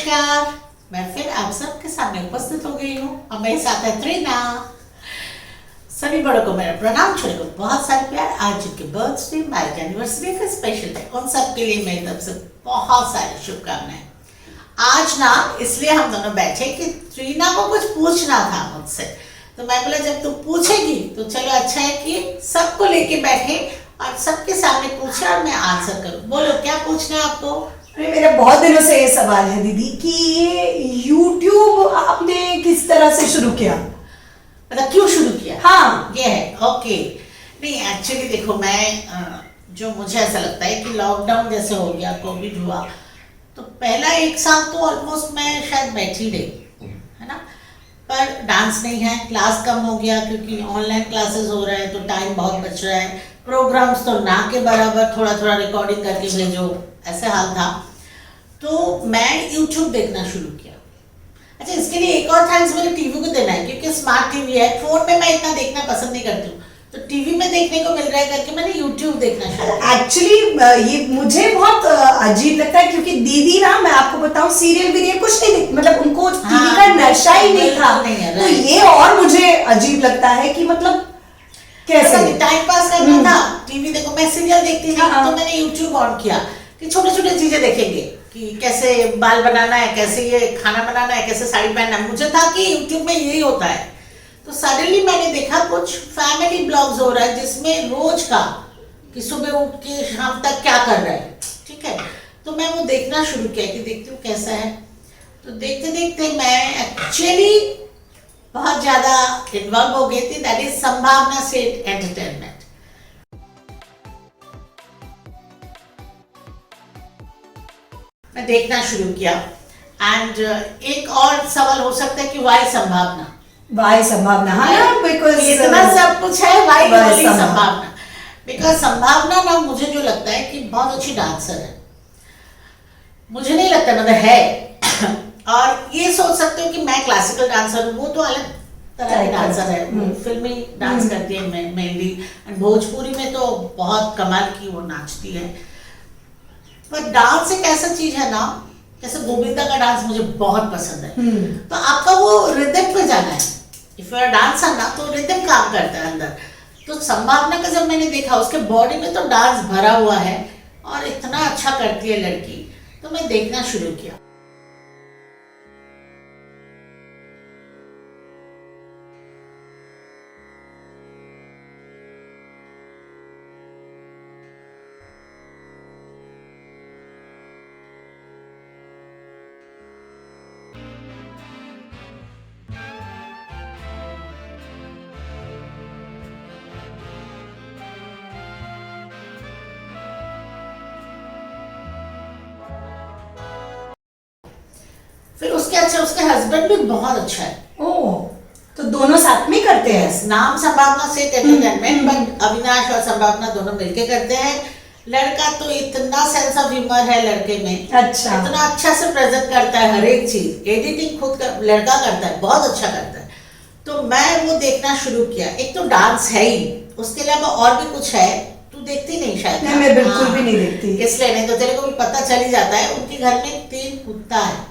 नमस्कार। मैं फिर आप सबके सामने उपस्थित हो गई हूँ और मेरे साथ है त्रिना। सभी बड़ों को मेरा प्रणाम, छोटे को बहुत सारे प्यार। आज जिनके बर्थडे मैरिज एनिवर्सरी का स्पेशल है, उन सब के लिए मेरी तरफ से बहुत सारी शुभकामनाएं। आज ना इसलिए हम दोनों बैठे कि त्रिना को कुछ पूछना था मुझसे, तो मैं बोला जब तू पूछेगी तो चलो अच्छा है कि सबको लेके बैठे और सबके सामने पूछे और मैं आंसर करूँ। बोलो क्या पूछना है आपको? अरे मेरा बहुत दिनों से ये सवाल है दीदी कि ये YouTube आपने किस तरह से शुरू किया? मतलब क्यों शुरू किया? हाँ, ये है ओके। नहीं एक्चुअली देखो जो मुझे ऐसा लगता है कि लॉकडाउन जैसे हो गया, कोविड हुआ, तो पहला एक साल तो ऑलमोस्ट मैं शायद बैठी रही, है ना। पर डांस नहीं है, क्लास कम हो गया क्योंकि ऑनलाइन क्लासेस हो रहे हैं तो टाइम बहुत बच रहा है। प्रोग्राम्स तो ना के बराबर, थोड़ा थोड़ा रिकॉर्डिंग करके भेजो, ऐसे हाल था। तो मैं यूट्यूब देखना शुरू किया। अच्छा, इसके लिए एक और थैंक्स मेरे टीवी को देना है क्योंकि स्मार्ट टीवी है। फोन में मैं इतना देखना पसंद नहीं करती हूँ, तो टीवी में देखने को मिल रहा है करके मैंने यूट्यूब देखना शुरू किया। एक्चुअली ये मुझे बहुत अजीब लगता है क्योंकि दीदी ना, मैं आपको बताऊं, सीरियल वीरियल कुछ नहीं मतलब उनको टीवी का नशा ही नहीं था। नहीं है, तो ये और मुझे अजीब लगता है कि मतलब कैसे टाइम पास करना था। टीवी देखो, मैं सीरियल देखती थी तो मैंने यूट्यूब ऑन किया कि छोटे छोटे चीजें देखेंगे कि कैसे बाल बनाना है, कैसे ये खाना बनाना है, कैसे साड़ी पहनना है। मुझे था कि यूट्यूब में यही होता है। तो सडनली मैंने देखा कुछ फैमिली ब्लॉग्स हो रहा है जिसमें रोज का कि सुबह उठ के शाम तक क्या कर रहा है, ठीक है। तो मैं वो देखना शुरू किया कि देखती हूँ कैसा है। तो देखते देखते मैं एक्चुअली बहुत ज्यादा इन्वॉल्व हो गई थी। दैट इज संभावना सेठ एंटरटेनमेंट। मैं देखना शुरू किया एंड एक और सवाल हो सकता है कि वाई संभावना? वाई संभावना, हाँ, बिकॉज इतना सब कुछ है, वाई संभावना। बिकॉज संभावना ना, मुझे जो लगता है कि बहुत अच्छी डांसर है। मुझे नहीं लगता, मतलब है। और ये सोच सकते हो कि मैं क्लासिकल डांसर हूँ, वो तो अलग तरह की डांसर है। फिल्मी डांस करती है मेनली, एंड भोजपुरी में तो बहुत कमाल की वो नाचती है। पर डांस एक ऐसा चीज है ना, जैसे गोविंदा का डांस मुझे बहुत पसंद है। तो आपका वो रिदम पे जाना है। इफ यू आर डांसर ना, तो रिदम काम करता है अंदर। तो संभावना का जब मैंने देखा, उसके बॉडी में तो डांस भरा हुआ है और इतना अच्छा करती है लड़की, तो मैं देखना शुरू किया। फिर उसके हस्बैंड भी बहुत अच्छा है। ओह, तो दोनों साथ में करते हैं। नाम संभावना से एंटरटेनमेंट, बट अविनाश और संभावना दोनों मिलके करते हैं। लड़का तो इतना सेंस ऑफ ह्यूमर है लड़के में, अच्छा, इतना अच्छा से प्रेजेंट करता है हर एक चीज। एडिटिंग खुद लड़का करता है, बहुत अच्छा करता है। तो मैं वो देखना शुरू किया। एक तो डांस है ही, उसके अलावा और भी कुछ है। तू देखती नहीं शायद? नहीं, मैं बिल्कुल भी नहीं देखती। इसलिए नहीं तो तेरे को भी पता चल ही जाता है। उनके घर में 3 कुत्ता है।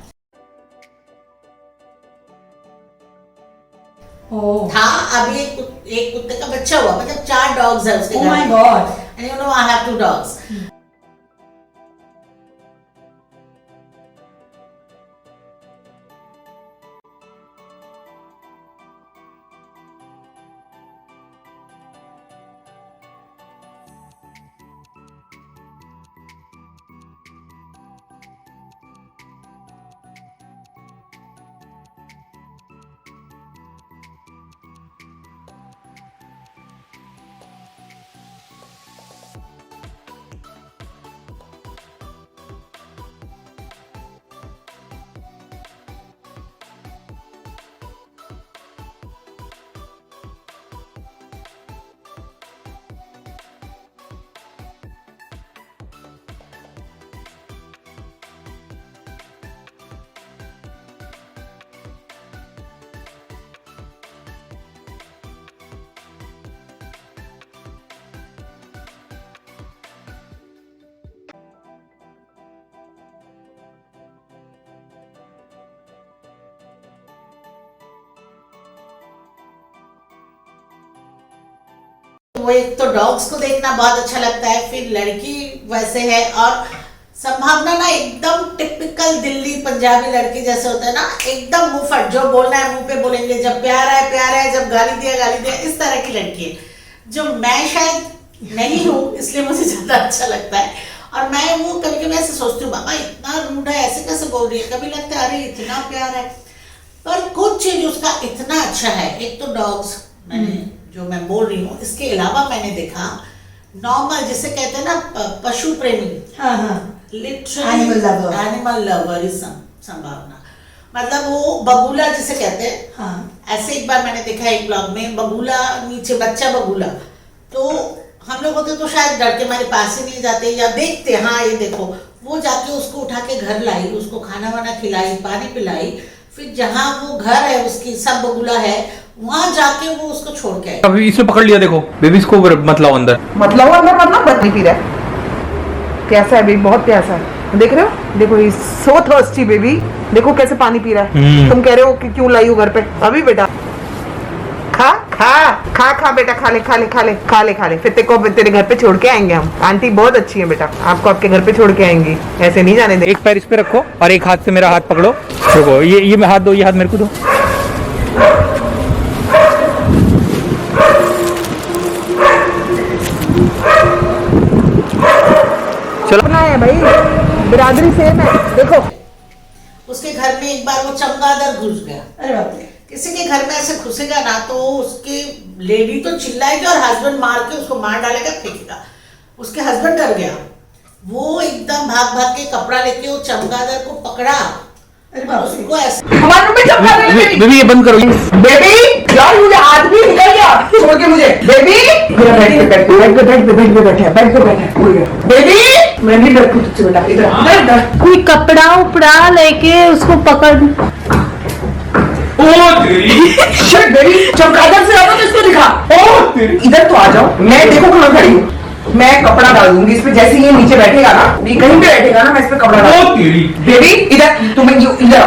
था अभी एक कुत्ते का बच्चा हुआ, मतलब 4 डॉग्स है उसके घर में। Oh my God. And you know I have 2 dogs. वो एक तो डॉग्स को देखना बहुत अच्छा लगता है, फिर लड़की वैसे है, और संभावना ना एकदम टिपिकल दिल्ली पंजाबी लड़की जैसे होता है ना, एकदम मुंह फट, जो बोलना है मुंह पे बोलेंगे, जब प्यार है, जब गाली दिया, इस तरह की लड़की है, जो मैं शायद नहीं हूँ, इसलिए मुझे ज्यादा अच्छा लगता है। और मैं वो कभी कभी ऐसे सोचती हूँ, बाबा इतना रूड है, ऐसे कैसे बोल रही है, कभी लगता है अरे इतना प्यार है, पर कुछ चीज उसका इतना अच्छा है। एक तो डॉग्स मैंने जो मैं बोल रही हूँ, इसके अलावा मैंने देखा नॉर्मल जिसे कहते हैं ना पशु प्रेमी, हाँ हाँ, लिटरली एनिमल लवर इज संभावना, मतलब वो बबूला जिसे कहते हैं। हाँ। ऐसे एक बार मैंने देखा एक ब्लॉग में, बबूला नीचे बच्चा बबूला, तो हम लोग होते तो शायद डर के हमारे पास ही नहीं जाते या देखते, हाँ ये देखो, वो जाके उसको उठा के घर लाई, उसको खाना वाना खिलाई, पानी पिलाई, फिर जहाँ वो घर है उसकी सब बबूला है, वहां जाके वो उसको छोड़ के आई। अभी इसे पकड़ लिया, देखो बेबी इसको मतलब अंदर मतलब पानी पी रहा है, प्यासा है बेबी, बहुत प्यासा है, देख रहे हो, देखो ही सो थर्स्टी बेबी, देखो कैसे पानी पी रहा है। तुम कह रहे हो कि क्यों लाई हो घर पे, अभी बेटा खा खा खा खा बेटा, खा ले खा ले खा ले खा ले खा ले, फिर तेरे घर पे छोड़ के आएंगे हम, आंटी बहुत अच्छी है बेटा, आपको आपके घर पे छोड़ के आएंगी, ऐसे नहीं जाने दे। एक पैर इस पे रखो और एक हाथ से मेरा हाथ पकड़ो, देखो ये मैं हाथ दो, ये हाथ मेरे को दो। चलो अपना है भाई, बिरादरी सेम है, देखो। उसके घर में एक बार वो चमगादड़ घुस गया, अरे बाप रे, किसी के घर में ऐसे घुसेगा ना तो उसके लेडी तो चिल्लाएगी और हस्बैंड मार के उसको मार डालेगा, फेंकेगा। उसके हस्बैंड डर गया, वो एकदम भाग भाग के कपड़ा लेके वो चमगादड़ को पकड़ा, अरे बाप रे, उसको ऐसे हमारे रूम में चमका दे बेबी, बेबी ये बंद करो। बेबी यार मुझे हाथ भी निकल गया, छोड़ के मुझे बेबी, मेरा बेड पे बैठा है, बेबी मैं नहीं डरती तुझसे बेटा, इधर कोई कपड़ा उपड़ा लेके उसको पकड़। शिट बेबी, चमगादड़ से आता तो इसको दिखा, ओ इधर तो आ जाओ, मैं देखो कहाँ खड़ी हूँ, मैं कपड़ा डाल दूंगी इस पे, जैसे ये नीचे बैठेगा ना, ये कहीं पे बैठेगा ना, मैं इस पे कपड़ा डाल दूंगी। बेबी इधर, तुम्हें इधर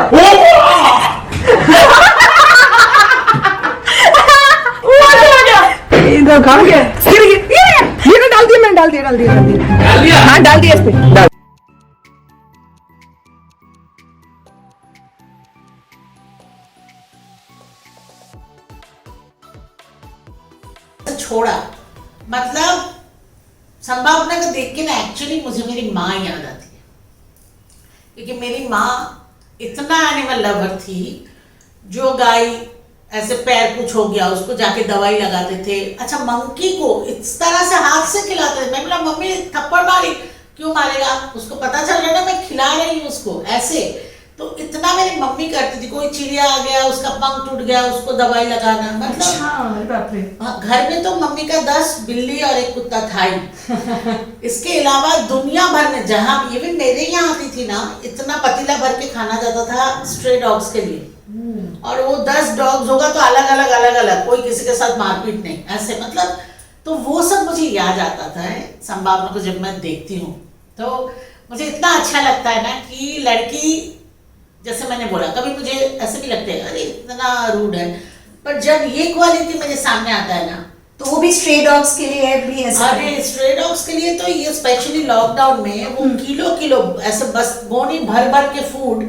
इधर कहाँ गया, ये ना डाल दिया, मैंने डाल दिया, हाँ डाल दिया इस पे, डाल। छोड़ा, मतलब संभावना को देख के ना एक्चुअली मुझे मेरी माँ याद आती है, क्योंकि मेरी माँ इतना एनिमल लवर थी, जो गाय ऐसे पैर कुछ हो गया उसको जाके दवाई लगाते थे, अच्छा मंकी को इस तरह से हाथ से खिलाते थे, मैं बोला मम्मी थप्पड़ मारी, क्यों मारेगा, उसको पता चल रहा है ना मैं खिला रही हूँ उसको, ऐसे तो इतना मेरी मम्मी करती थी। कोई चिड़िया आ गया, उसका पंख टूट गया, उसको दवाई लगाना, मतलब अच्छा, अरे बाप रे, घर में तो मम्मी का 10 बिल्ली और एक कुत्ता था ही। इसके अलावा दुनिया भर में जहां इवन मेरे यहाँ आती थी ना, इतना पतीला भर के खाना जाता था स्ट्रे डॉग्स के लिए, और वो 10 डॉग्स होगा तो अलग अलग, कोई किसी के साथ मारपीट नहीं, ऐसे मतलब, तो वो सब मुझे याद आता था संभावना को जब मैं देखती हूँ, तो मुझे इतना अच्छा लगता है ना कि लड़की, जैसे मैंने बोला कभी मुझे ऐसे भी लगता है अरे इतना रूड है, पर जब ये क्वालिटी मेरे सामने आता है ना, तो वो भी स्ट्रे डॉग्स के लिए भी ऐसा, अरे स्ट्रे डॉग्स के लिए तो ये स्पेशली लॉकडाउन में वो किलो ऐसे बस बोनी भर भर के फूड,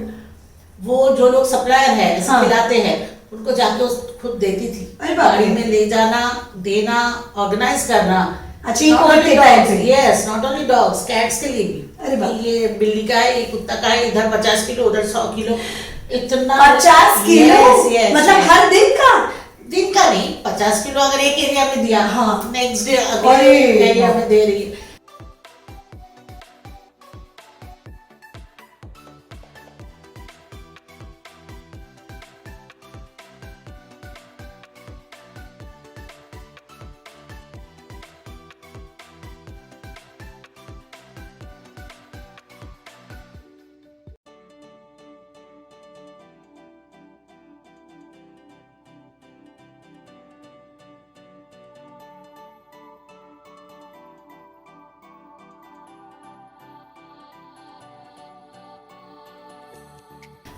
वो जो लोग सप्लायर है ऐसे हाँ, खिलाते हैं, उनको जाके खुद देती थी, अरे बाप रे, गाड़ी में ले जाना, देना, ऑर्गेनाइज करना। अच्छा, ये कौन देता है? Yes, not only dogs, cats के लिए भी, अरे बाप, ये बिल्ली का है, ये कुत्ता का है, इधर 50 किलो उधर 100 किलो, इतना 50 किलो, yes, मतलब हर दिन का नहीं, 50 किलो अगर एक एरिया में दिया, हाँ, नेक्स्ट डे अगले एरिया में दे रही है।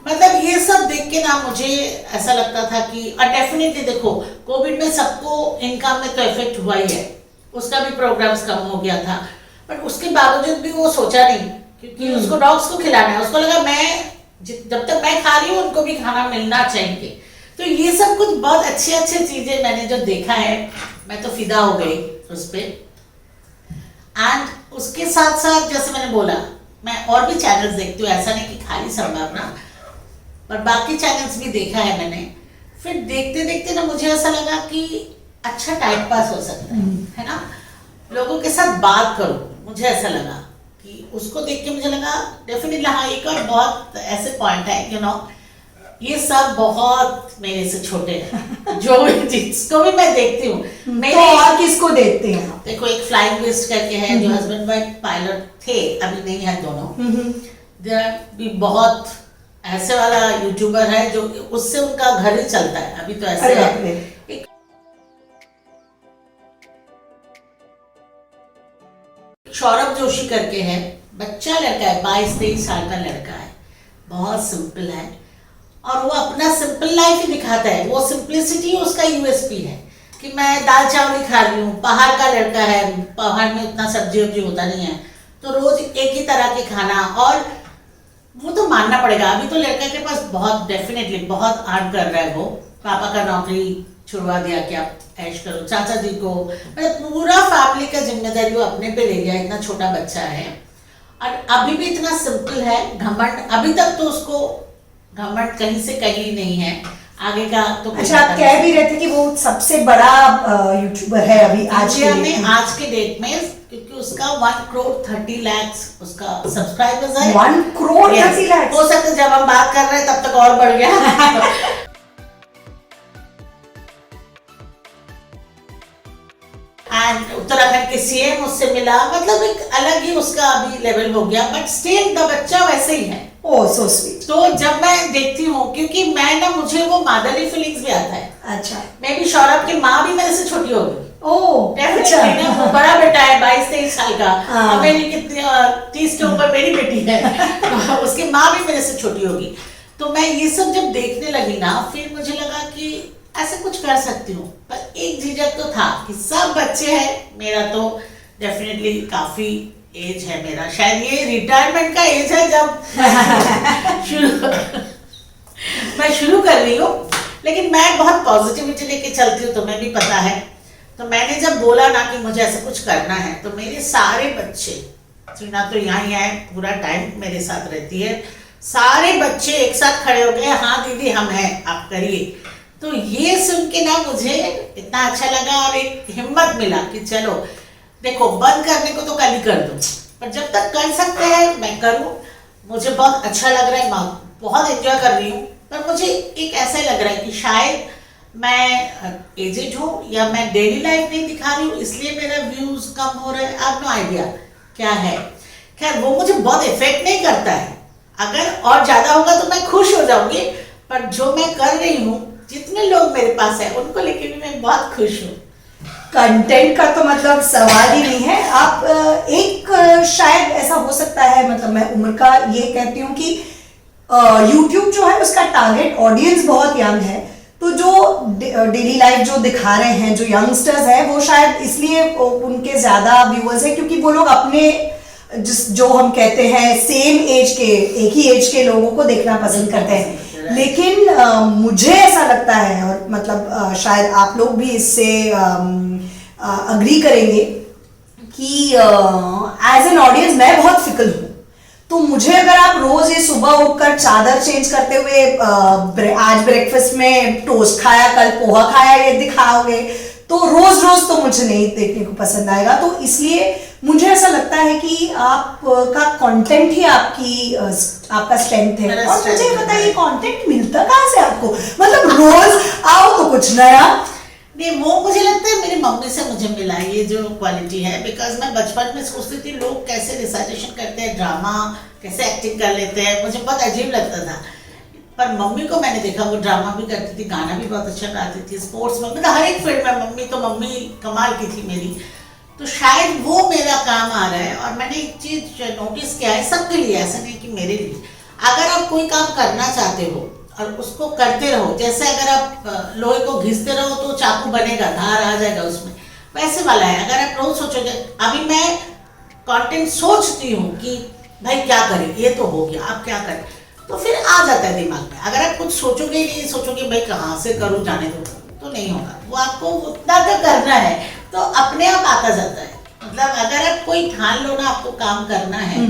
मतलब ये सब देख के ना मुझे ऐसा लगता था कि डेफिनेटली देखो कोविड में सबको इनकम में तो इफेक्ट हुआ ही है, उसका भी प्रोग्राम्स कम हो गया था, बट उसके बावजूद भी वो सोचा नहीं, क्योंकि उसको डॉग्स को खिलाना है, उसको लगा मैं जब तक मैं खा रही हूँ उनको भी खाना मिलना चाहिए। तो ये सब कुछ बहुत अच्छी अच्छी चीजें मैंने जो देखा है, मैं तो फिदा हो गई उस पे। एंड उसके साथ साथ जैसे मैंने बोला, मैं और भी चैनल्स देखती हूँ, ऐसा नहीं कि खाली संभावना, पर बाकी चैनल्स भी देखा है मैंने। फिर देखते देखते ना मुझे ऐसा लगा कि अच्छा टाइम पास हो सकता है ना, लोगों के साथ बात करो। मुझे ऐसा लगा कि उसको देख के मुझे लगा डेफिनेटली हाँ, एक और बहुत ऐसे पॉइंट है, यू नो, ये सब बहुत मेरे से छोटे हैं जो जिसको भी मैं देखती हूँ। तो और किसको देखते हैं? देखो, एक फ्लाइंग वेस्ट करके है जो हस्बैंड वाइफ पायलट थे, अभी नहीं है दोनों। भी बहुत ऐसे वाला यूट्यूबर है जो उससे उनका घर ही चलता है, अभी तो ऐसे है। एक सौरभ जोशी करके है, बच्चा लड़का है, 22-23 साल का लड़का है, बहुत सिंपल है और वो अपना सिंपल लाइफ ही दिखाता है। वो सिंपलिसिटी उसका यूएसपी है कि मैं दाल चावल ही खा रही हूँ। पहाड़ का लड़का है, पहाड़ में उतना सब्जी वब्जी होता नहीं है, तो रोज एक ही तरह के खाना, और वो तो मानना पड़ेगा, अभी तो लड़का के पास बहुत डेफिनेटली बहुत अर्न कर रहा है। वो पापा का नौकरी छुड़वा दिया कि आप ऐश करो, चाचा जी को, मतलब पूरा फैमिली का जिम्मेदारी वो अपने पे ले गया। इतना छोटा बच्चा है और अभी भी इतना सिंपल है। घमंड अभी तक तो उसको घमंड कहीं से कहीं नहीं है, आगे का तो। अच्छा, आप कह भी रहे थे कि वो सबसे बड़ा यूट्यूबर है अभी आज के डेट में, क्योंकि उसका 1,30,00,000 उसका सब्सक्राइबर्स है। 1,30,00,000 हो सकता है जब हम बात कर रहे हैं तब तक और बढ़ गया। एंड उत्तराखंड के सीएम उससे मिला, मतलब एक अलग ही उसका अभी लेवल हो गया, बट स्टिल द बच्चा वैसे ही है। ओह सो स्वीट। तो जब मैं देखती हूँ, क्योंकि मैं ना, मुझे वो मादरली फीलिंग्स भी आता है। अच्छा, मैं भी सौरभ की माँ भी मेरे से छोटी हो गई। ओह डेफिनेटली ना, वो बड़ा बेटा है 22-23 साल का, और मेरी कितनी 30 के ऊपर मेरी बेटी है, उसकी माँ भी मेरे से छोटी होगी। तो मैं ये सब जब देखने लगी ना, फिर मुझे लगा कि ऐसे कुछ कर सकती हूँ, पर एक झिझक तो था कि सब बच्चे हैं, मेरा तो डेफिनेटली काफी एज है मेरा, शायद ये रिटायरमेंट का एज है जब मैं शुरू कर रही हूँ, लेकिन मैं बहुत पॉजिटिविटी लेके चलती हूँ, तुम्हें भी पता है। तो मैंने जब बोला ना कि मुझे ऐसा कुछ करना है, तो मेरे सारे बच्चे, ना तो यहाँ ही है, पूरा टाइम मेरे साथ रहती है, सारे बच्चे एक साथ खड़े हो गए, हाँ दीदी हम हैं, आप करिए। तो ये सुन के ना मुझे इतना अच्छा लगा और एक हिम्मत मिला कि चलो देखो, बंद करने को तो कल ही कर दूं, पर जब तक कर सकते हैं मैं करूं। मुझे बहुत अच्छा लग रहा है, बहुत एंजॉय कर रही हूँ, पर मुझे एक ऐसा लग रहा है कि शायद मैं एजेड हूँ या मैं डेली लाइफ नहीं दिखा रही हूँ, इसलिए मेरा व्यूज कम हो रहे हैं। आई हैव नो आइडिया क्या है। खैर, वो मुझे बहुत इफेक्ट नहीं करता है, अगर और ज्यादा होगा तो मैं खुश हो जाऊंगी, पर जो मैं कर रही हूँ, जितने लोग मेरे पास है, उनको लेके भी मैं बहुत खुश हूँ। कंटेंट का तो मतलब सवाल ही नहीं है। आप एक शायद ऐसा हो सकता है, मतलब मैं उम्र का ये कहती हूँ कि YouTube जो है उसका टारगेट ऑडियंस बहुत यंग है, तो जो डेली लाइफ जो दिखा रहे हैं जो यंगस्टर्स हैं, वो शायद इसलिए उनके ज्यादा व्यूअर्स हैं, क्योंकि वो लोग अपने जो हम कहते हैं सेम एज के, एक ही एज के लोगों को देखना पसंद करते हैं। लेकिन मुझे ऐसा लगता है, और मतलब शायद आप लोग भी इससे अग्री करेंगे कि एज एन ऑडियंस मैं बहुत फिकल हूँ। तो मुझे अगर आप रोज ये सुबह उठकर चादर चेंज करते हुए आज ब्रेकफास्ट में टोस्ट खाया, कल पोहा खाया, ये दिखाओगे, तो रोज रोज तो मुझे नहीं देखने को पसंद आएगा। तो इसलिए मुझे ऐसा लगता है कि आपका कंटेंट ही आपका स्ट्रेंथ है। और मुझे पता है ये कंटेंट मिलता कहाँ से आपको, मतलब रोज आओ तो कुछ नया नहीं। वो मुझे लगता है मेरी मम्मी से मुझे मिला ये जो क्वालिटी है, बिकॉज मैं बचपन में सोचती थी लोग कैसे रिसाइटेशन करते हैं, ड्रामा कैसे एक्टिंग कर लेते हैं, मुझे बहुत अजीब लगता था। पर मम्मी को मैंने देखा, वो ड्रामा भी करती थी, गाना भी बहुत अच्छा गाती थी, स्पोर्ट्स में, मतलब हर एक फील्ड में मम्मी कमाल की थी मेरी। तो शायद वो मेरा काम आ रहा है। और मैंने एक चीज नोटिस किया है, सबके लिए, ऐसा नहीं कि मेरे लिए, अगर आप कोई काम करना चाहते हो और उसको करते रहो, जैसे अगर आप लोहे को घिसते रहो तो चाकू बनेगा, धार आ जाएगा उसमें। वैसे वाला है। अगर आप रोज सोचोगे, अभी मैं कंटेंट सोचती हूँ कि भाई क्या करें, ये तो हो गया, आप क्या करें, तो फिर आ जाता है दिमाग में। अगर आप कुछ सोचोगे ही नहीं, सोचोगे भाई कहाँ से करूँ, जाने दो, तो नहीं होगा। वो आपको उतना तो करना है, तो अपने आप आता जाता है। मतलब अगर आप कोई ठान लो ना आपको काम करना है,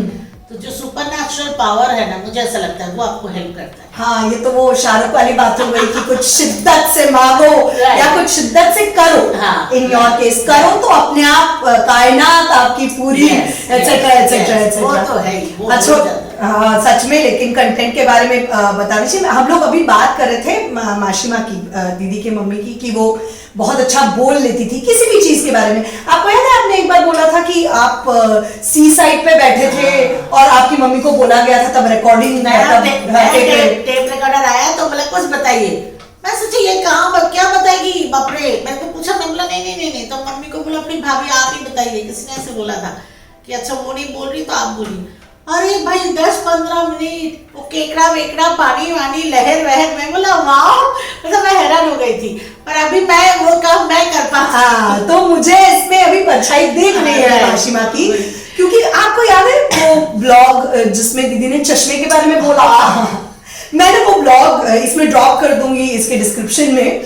तो जो सुपर नेचुरल पावर है ना, मुझे ऐसा लगता है वो आपको हेल्प करता है। हाँ, ये तो वो शाहरुख वाली बात हो गई कि कुछ शिद्दत से मांगो या कुछ शिद्दत से करो। हाँ, इन योर केस करो तो अपने आप कायनात आपकी पूरी एटसेट्रा एटसेट्रा वो एटसेट्रा। तो है ही, वो अच्छा, हो जाता है। हाँ सच में। लेकिन कंटेंट के बारे में बता दीजिए। हम लोग अभी बात कर रहे थे माशिमा की, दीदी के मम्मी की, कि वो बहुत अच्छा बोल लेती थी किसी भी चीज के बारे में। आपको याद है आपने एक बार बोला था कि आप सी साइड पे बैठे थे और आपकी मम्मी को बोला गया था, तब रिकॉर्डिंग टेप रिकॉर्डर आया तो बोला कुछ बताइए। मैं सोची ये कहाँ क्या बताएगी, बाप रे। मैंने को पूछा, मैं बोला नहीं। तो मम्मी को बोला फिर भाभी आप ही बताइए। किसी ने ऐसे बोला था कि अच्छा वो नहीं बोल रही तो आप बोलिए। अरे भाई 10-15 मिनट वो केकड़ा वेकड़ा, पानी वानी, लहर वहर, मैं बोला वाह, मतलब मैं हैरान हो गई थी। पर अभी मैं वो काम मैं कर पाता। हाँ, तो मुझे इसमें अभी परछाई दिख रही है माशिमा की, क्योंकि आपको याद है वो ब्लॉग जिसमें दीदी ने चश्मे के बारे में बोला। मैंने वो ब्लॉग इसमें ड्रॉप कर दूंगी इसके डिस्क्रिप्शन में।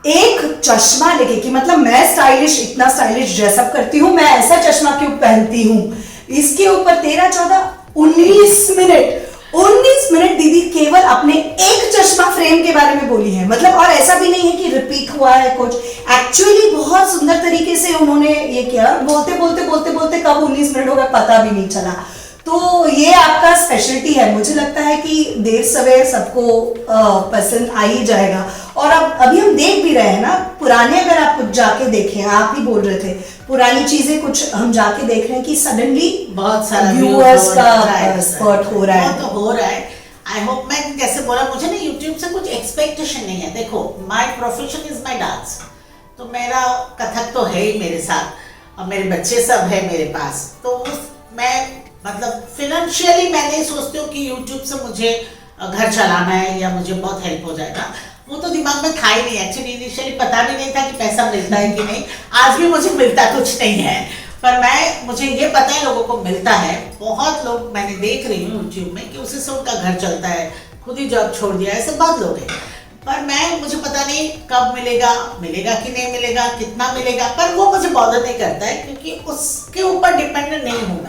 एक चश्मा लेके कि मतलब मैं स्टाइलिश, इतना स्टाइलिश ड्रेसअप करती हूँ, मैं ऐसा चश्मा क्यों पहनती हूँ। इसके ऊपर 13, 14, 19 मिनट दीदी केवल अपने एक चश्मा फ्रेम के बारे में बोली है। मतलब और ऐसा भी नहीं है कि रिपीट हुआ है कुछ, एक्चुअली बहुत सुंदर तरीके से उन्होंने ये किया। बोलते कब 19 मिनट हो गए पता भी नहीं चला। तो ये आपका स्पेशलिटी है। मुझे लगता है कि देर सवेर सबको पसंद आ ही जाएगा। और अब अभी हम देख भी रहे हैं ना, पुराने अगर आप कुछ जाके देखें, आप ही बोल रहे थे पुरानी चीजें कुछ हम जाके देख रहे हैं कि सडनली बहुत सारा व्यूअर्स का स्पॉट हो रहा है। तो हो रहा है। आई होप, मैं जैसे बोला, मुझे ना यूट्यूब से कुछ एक्सपेक्टेशन नहीं है। देखो, my profession is my dance, तो मेरा कथक तो है ही मेरे साथ, और मेरे बच्चे सब है मेरे पास। तो मैं मतलब फिनेंशियली मैं नहीं सोचती हूँ कि यूट्यूब से मुझे घर चलाना है या मुझे बहुत हेल्प हो जाएगा। वो तो दिमाग में था ही नहीं। एक्चुअली इनिशियली पता भी नहीं था कि पैसा मिलता है कि नहीं। आज भी मुझे मिलता कुछ नहीं है, पर मुझे ये पता है लोगों को मिलता है। बहुत लोग मैंने देख रही हूँ यूट्यूब में कि उसी से उनका घर चलता है, खुद ही जॉब छोड़ दिया, ऐसे बहुत लोग हैं। पर मुझे पता नहीं कब मिलेगा कि नहीं मिलेगा, कितना मिलेगा, पर वो मुझे बॉदर नहीं करता है, क्योंकि उसके ऊपर डिपेंडेंट नहीं हूँ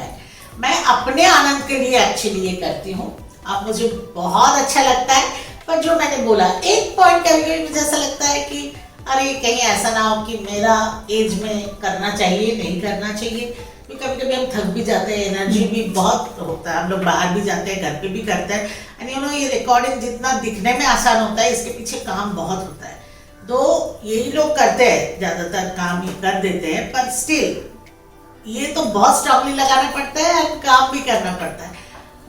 मैं अपने आनंद के लिए एक्चुअली ये करती हूँ। अब मुझे बहुत अच्छा लगता है। पर जो मैंने बोला, एक पॉइंट कभी मुझे ऐसा लगता है कि अरे कहीं ऐसा ना हो कि मेरा एज में करना चाहिए, नहीं करना चाहिए। क्योंकि कभी कभी हम थक भी जाते हैं, एनर्जी भी बहुत होता है, हम लोग बाहर भी जाते हैं, घर पे भी करते हैं। एंड यू नो, ये रिकॉर्डिंग जितना दिखने में आसान होता है, इसके पीछे काम बहुत होता है। तो यही लोग करते हैं, ज्यादातर काम ही कर देते हैं, पर स्टिल ये तो बहुत स्ट्रांगली लगाना पड़ता है और काम भी करना पड़ता है।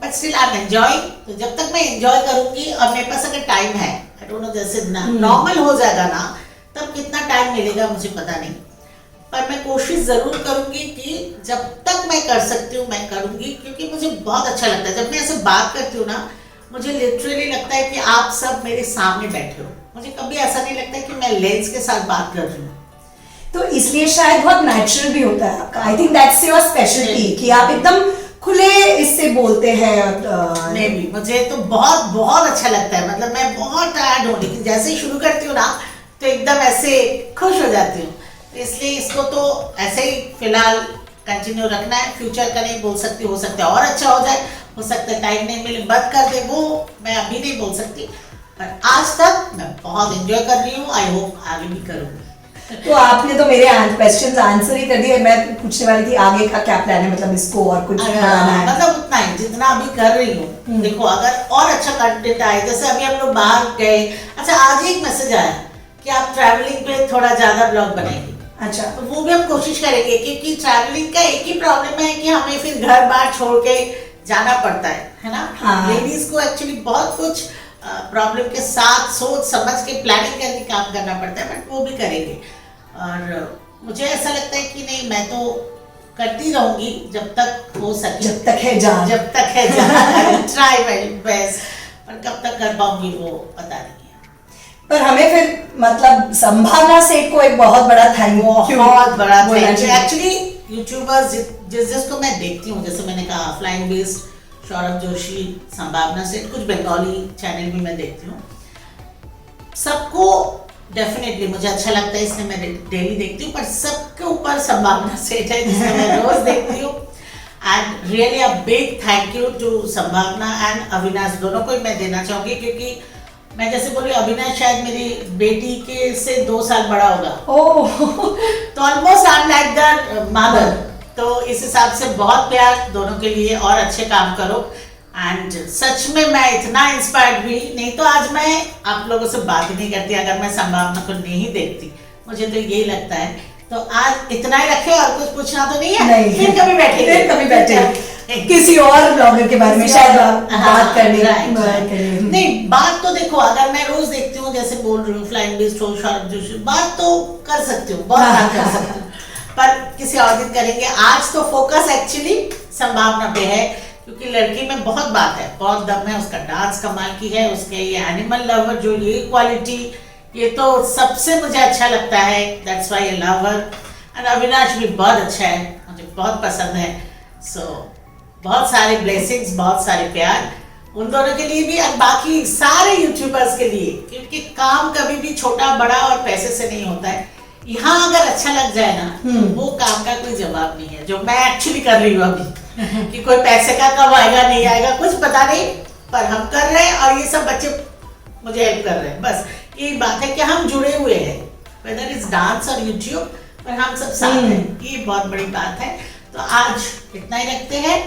But still I am enjoying. तो जब तक मैं एंजॉय करूंगी, और मेरे पास अगर टाइम है, आई डोंट नो, जैसे नॉर्मल हो जाएगा ना, तब कितना टाइम मिलेगा मुझे पता नहीं। पर मैं कोशिश जरूर करूंगी कि जब तक मैं कर सकती हूँ मैं करूंगी, क्योंकि मुझे बहुत अच्छा लगता है जब मैं ऐसे बात करती हूँ ना। मुझे लिटरली लगता है कि आप सब मेरे सामने बैठे हो। मुझे कभी ऐसा नहीं लगता कि मैं लेंस के साथ बात कर रही हूँ। तो इसलिए शायद बहुत नेचुरल भी होता है आपका। I think that's your speciality कि आप एकदम खुले इससे बोलते हैं। मे बी मुझे तो बहुत बहुत अच्छा लगता है। मतलब मैं बहुत टायर्ड हूँ, लेकिन जैसे ही शुरू करती हूँ ना, तो एकदम ऐसे खुश हो जाती हूँ। तो इसलिए इसको तो ऐसे ही फिलहाल कंटिन्यू रखना है। फ्यूचर का नहीं बोल सकती, हो सकता है और अच्छा हो जाए, हो सकता है टाइम नहीं मिले बंद कर दे, वो मैं अभी नहीं बोल सकती। पर आज तक मैं बहुत एंजॉय कर रही हूँ। आई होप आगे भी करूँगी। तो आपने तो मेरे क्वेश्चंस आंसर ही कर दिए। मैं पूछने वाली थी आगे का क्या प्लान है, मतलब इसको और कुछ बढ़ाना है? मतलब उतना ही जितना अभी कर रही हूँ। देखो, अगर और अच्छा कंटेंट आए, जैसे अभी हम लोग बाहर गए। अच्छा, आज एक मैसेज आया कि आप ट्रैवलिंग पे थोड़ा ज्यादा ब्लॉग बनाएंगे। अच्छा, तो वो भी हम कोशिश करेंगे, क्योंकि ट्रैवलिंग का एक ही प्रॉब्लम है कि हमें फिर घर बार छोड़ के जाना पड़ता है ना। हाँ। लेडीज को एक्चुअली बहुत कुछ प्रॉब्लम के साथ सोच समझ के प्लानिंग करके काम करना पड़ता है, बट वो भी करेंगे। और मुझे ऐसा लगता है कि नहीं, मैं तो करती रहूंगी जब तक हो सके, जब तक है जान। Try my best. पर कब तक कर पाऊंगी वो पता नहीं है। पर हमें फिर मतलब संभावना सेठ को एक बहुत बड़ा थैंक बहुत बड़ा बोलना थैंक यू। चाहिए। एक्चुअली यूट्यूबर्स जिसको मैं देखती हूँ, जैसे मैंने कहा ऑफलाइन बेस्ड सौरभ जोशी, संभावना से, कुछ बंगाली चैनल भी मैं देखती हूँ, सबको डेफिनेटली मुझे अच्छा लगता है, इसलिए मैं डेली देखती हूँ। पर सबके ऊपर संभावना सेठ है जिसे मैं रोज देखती हूँ। And really a big thank you to Sambhavna and Avinash, दोनों को ही मैं देना चाहूंगी, क्योंकि मैं जैसे बोली अविनाश शायद मेरी बेटी के से 2 साल बड़ा होगा, ओह तो almost I am like the mother. तो इस हिसाब से बहुत प्यार दोनों के लिए, और अच्छे काम करो। एंड सच में मैं इतना इंस्पायर्ड हुई, नहीं तो आज मैं आप लोगों से बात ही नहीं करती अगर मैं संभावना को नहीं देखती। मुझे तो यही लगता है। तो आज इतना ही रखे, और कुछ पूछना तो नहीं है? नहीं, फिर कभी बैठेंगे, फिर कभी बैठेंगे किसी और ब्लॉगर के बारे में शायद बात करने नहीं, बात तो देखो, अगर मैं रोज देखती हूँ, जैसे बोल रही हूँ फ्लाइंग बेस्ड हो, सौरभ जोशी, बात तो कर सकती हूँ, बहुत बात कर सकती हूँ, पर किसी और दिन करेंगे। आज तो फोकस एक्चुअली संभावना पे है, क्योंकि लड़की में बहुत बात है, बहुत दम है, उसका डांस कमाल की है, उसके ये एनिमल लवर जो ये क्वालिटी, ये तो सबसे मुझे अच्छा लगता है, that's why I love her. And Avinash भी बहुत अच्छा है, मुझे बहुत पसंद है। सो बहुत सारे ब्लेसिंग्स, बहुत सारे प्यार उन दोनों के लिए भी, और बाकी सारे यूट्यूबर्स के लिए, क्योंकि काम कभी भी छोटा बड़ा और पैसे से नहीं होता है। यहाँ अगर अच्छा लग जाए ना, तो वो काम का कोई जवाब नहीं है, जो मैं एक्चुअली कर रही हूँ अभी कि कोई पैसे का कब आएगा नहीं आएगा कुछ पता नहीं, पर हम कर रहे हैं, और ये सब बच्चे मुझे हेल्प कर रहे हैं। बस यही बात है कि हम जुड़े हुए हैं, वेदर इज डांस और यूट्यूब, पर हम सब साथ हैं, ये बहुत बड़ी बात है। तो आज इतना ही रखते हैं,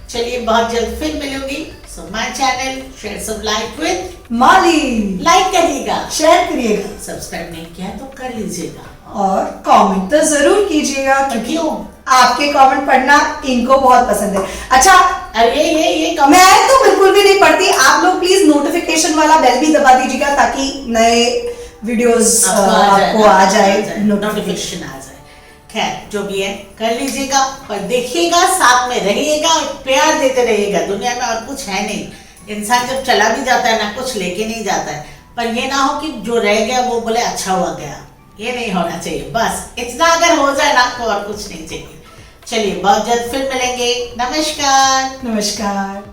चलिए बहुत जल्द फिर मिलूंगी। सो माय चैनल शेयर सब लाइक विद माली, लाइक करिएगा, शेयर करिएगा, सब्सक्राइब नहीं किया तो कर लीजिएगा, और कमेंट तो जरूर कीजिएगा, क्योंकि क्यों? आपके कमेंट पढ़ना इनको बहुत पसंद है। अच्छा, अरे ये मैं तो बिल्कुल भी नहीं पढ़ती, आप लोग प्लीज नोटिफिकेशन वाला बेल भी दबा दीजिएगा, ताकि नए वीडियोस आपको आ जाए, नोटिफिकेशन आ जाए। खैर जो भी है कर लीजिएगा, पर देखिएगा, साथ में रहिएगा और प्यार देते रहिएगा। दुनिया में और कुछ है नहीं, इंसान जब चला भी जाता है ना, कुछ लेके नहीं जाता है, पर ये ना हो कि जो रह गया वो बोले अच्छा हुआ गया, ये नहीं होना चाहिए। बस इतना अगर हो जाए ना, तो और कुछ नहीं चाहिए। चलिए बहुत जल्द फिर मिलेंगे। नमस्कार। नमस्कार।